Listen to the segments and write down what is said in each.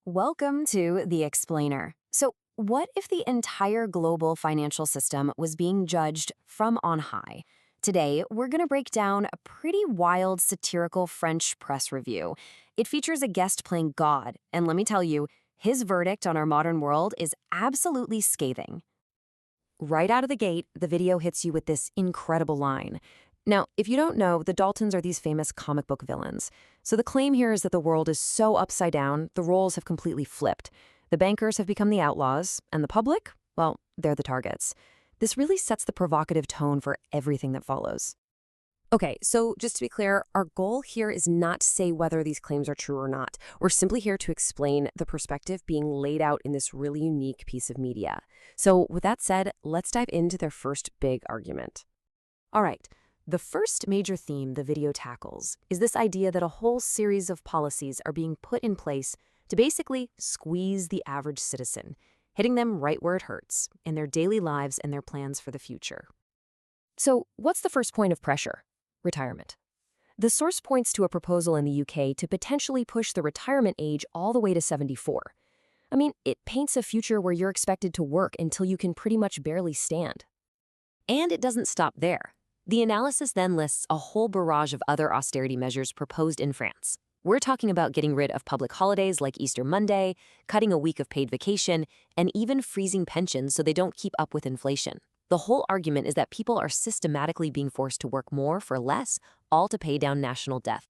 Welcome to The Explainer. So, what if the entire global financial system was being judged from on high? Today, we're going to break down a pretty wild satirical French press review. It features a guest playing God, and let me tell you, his verdict on our modern world is absolutely scathing. Right out of the gate, the video hits you with this incredible line. Now, if you don't know, the Daltons are these famous comic book villains. So the claim here is that the world is so upside down, the roles have completely flipped. The bankers have become the outlaws, and the public, well, they're the targets. This really sets the provocative tone for everything that follows. Okay, so just to be clear, our goal here is not to say whether these claims are true or not. We're simply here to explain the perspective being laid out in this really unique piece of media. So with that said, let's dive into their first big argument. All right. The first major theme the video tackles is this idea that a whole series of policies are being put in place to basically squeeze the average citizen, hitting them right where it hurts, in their daily lives and their plans for the future. So, what's the first point of pressure? Retirement. The source points to a proposal in the UK to potentially push the retirement age all the way to 74. I mean, it paints a future where you're expected to work until you can pretty much barely stand. And it doesn't stop there. The analysis then lists a whole barrage of other austerity measures proposed in France. We're talking about getting rid of public holidays like Easter Monday, cutting a week of paid vacation, and even freezing pensions so they don't keep up with inflation. The whole argument is that people are systematically being forced to work more for less, all to pay down national debt.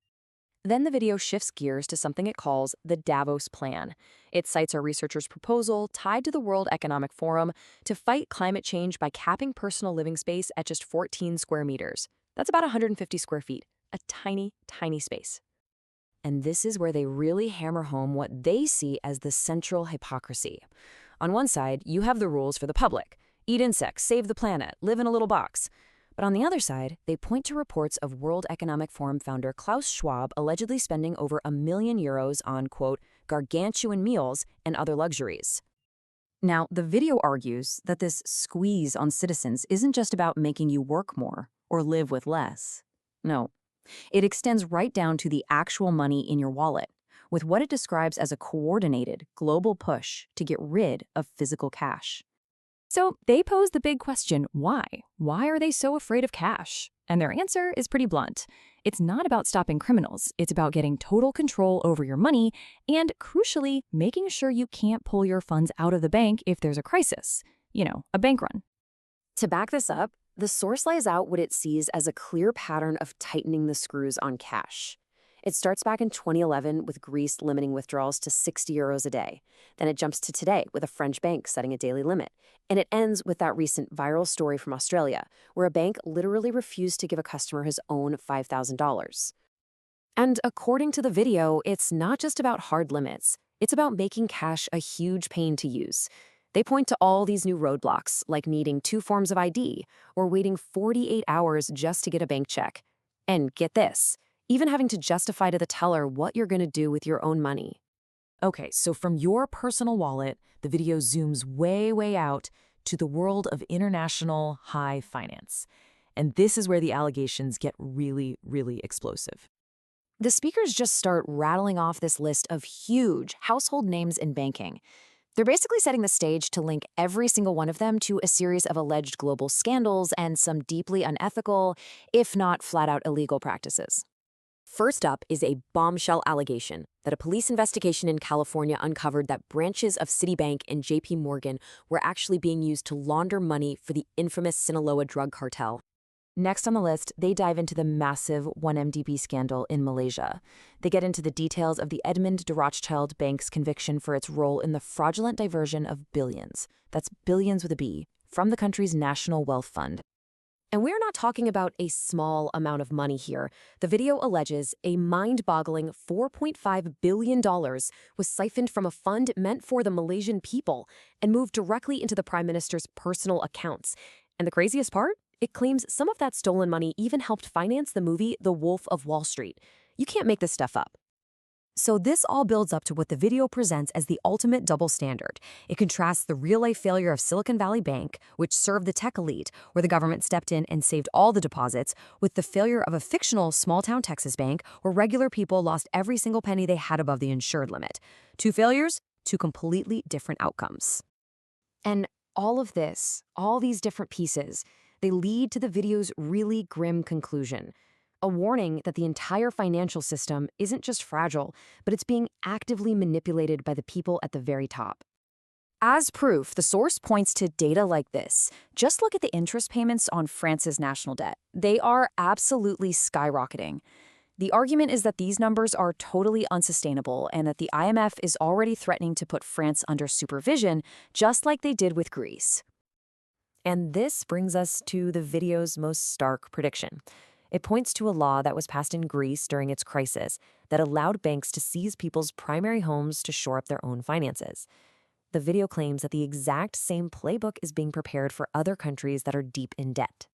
Then the video shifts gears to something it calls the Davos Plan. It cites a researcher's proposal tied to the World Economic Forum to fight climate change by capping personal living space at just 14 square meters. That's about 150 square feet, a tiny, tiny space. And this is where they really hammer home what they see as the central hypocrisy. On one side, you have the rules for the public. Eat insects, save the planet, live in a little box. But on the other side, they point to reports of World Economic Forum founder Klaus Schwab allegedly spending over €1 million on, quote, gargantuan meals and other luxuries. Now, the video argues that this squeeze on citizens isn't just about making you work more or live with less. No, it extends right down to the actual money in your wallet, with what it describes as a coordinated global push to get rid of physical cash. So they pose the big question, why? Why are they so afraid of cash? And their answer is pretty blunt. It's not about stopping criminals. It's about getting total control over your money and, crucially, making sure you can't pull your funds out of the bank if there's a crisis. You know, a bank run. To back this up, the source lays out what it sees as a clear pattern of tightening the screws on cash. It starts back in 2011 with Greece limiting withdrawals to €60 a day. Then it jumps to today with a French bank setting a daily limit. And it ends with that recent viral story from Australia, where a bank literally refused to give a customer his own $5,000. And according to the video, it's not just about hard limits. It's about making cash a huge pain to use. They point to all these new roadblocks, like needing 2 forms of ID or waiting 48 hours just to get a bank check. And get this, even having to justify to the teller what you're going to do with your own money. Okay, so from your personal wallet, the video zooms way out to the world of international high finance. And this is where the allegations get really explosive. The speakers just start rattling off this list of huge household names in banking. They're basically setting the stage to link every single one of them to a series of alleged global scandals and some deeply unethical, if not flat-out illegal practices. First up is a bombshell allegation that a police investigation in California uncovered that branches of Citibank and JP Morgan were actually being used to launder money for the infamous Sinaloa drug cartel. Next on the list, they dive into the massive 1MDB scandal in Malaysia. They get into the details of the Edmund de Rothschild Bank's conviction for its role in the fraudulent diversion of billions, that's billions with a B, from the country's national wealth fund. And we're not talking about a small amount of money here. The video alleges a mind-boggling $4.5 billion was siphoned from a fund meant for the Malaysian people and moved directly into the Prime Minister's personal accounts. And the craziest part? It claims some of that stolen money even helped finance the movie The Wolf of Wall Street. You can't make this stuff up. So this all builds up to what the video presents as the ultimate double standard. It contrasts the real-life failure of Silicon Valley Bank, which served the tech elite, where the government stepped in and saved all the deposits, with the failure of a fictional small-town Texas bank, where regular people lost every single penny they had above the insured limit. Two failures, two completely different outcomes. And all of this, all these different pieces, they lead to the video's really grim conclusion. A warning that the entire financial system isn't just fragile, but it's being actively manipulated by the people at the very top. As proof, the source points to data like this. Just look at the interest payments on France's national debt. They are absolutely skyrocketing. The argument is that these numbers are totally unsustainable and that the IMF is already threatening to put France under supervision, just like they did with Greece. And this brings us to the video's most stark prediction. It points to a law that was passed in Greece during its crisis that allowed banks to seize people's primary homes to shore up their own finances. The video claims that the exact same playbook is being prepared for other countries that are deep in debt.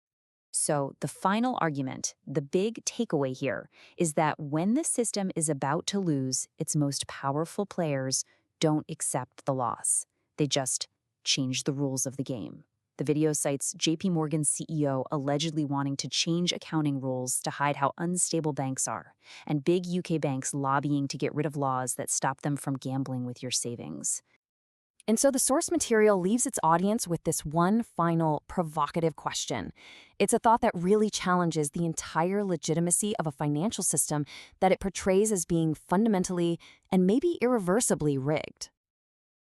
So the final argument, the big takeaway here, is that when the system is about to lose, its most powerful players don't accept the loss. They just change the rules of the game. The video cites JP Morgan's CEO allegedly wanting to change accounting rules to hide how unstable banks are, and big UK banks lobbying to get rid of laws that stop them from gambling with your savings. And so the source material leaves its audience with this one final provocative question. It's a thought that really challenges the entire legitimacy of a financial system that it portrays as being fundamentally and maybe irreversibly rigged.